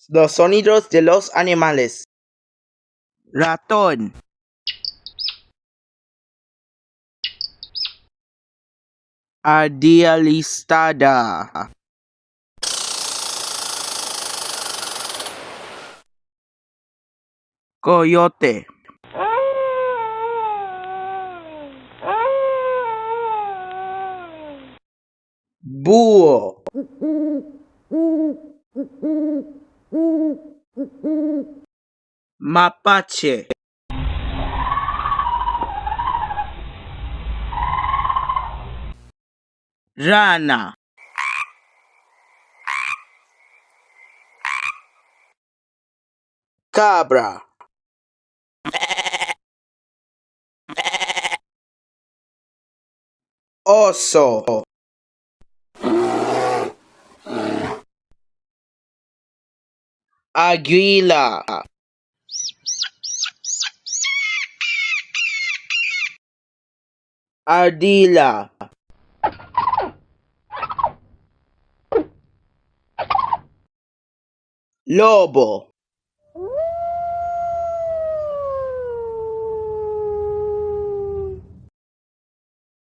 Los sonidos de los animales. Ratón. Ardilla listada. Coyote. Búho. Mapache. Rana. Cabra. Oso. Águila. Ardilla. Lobo.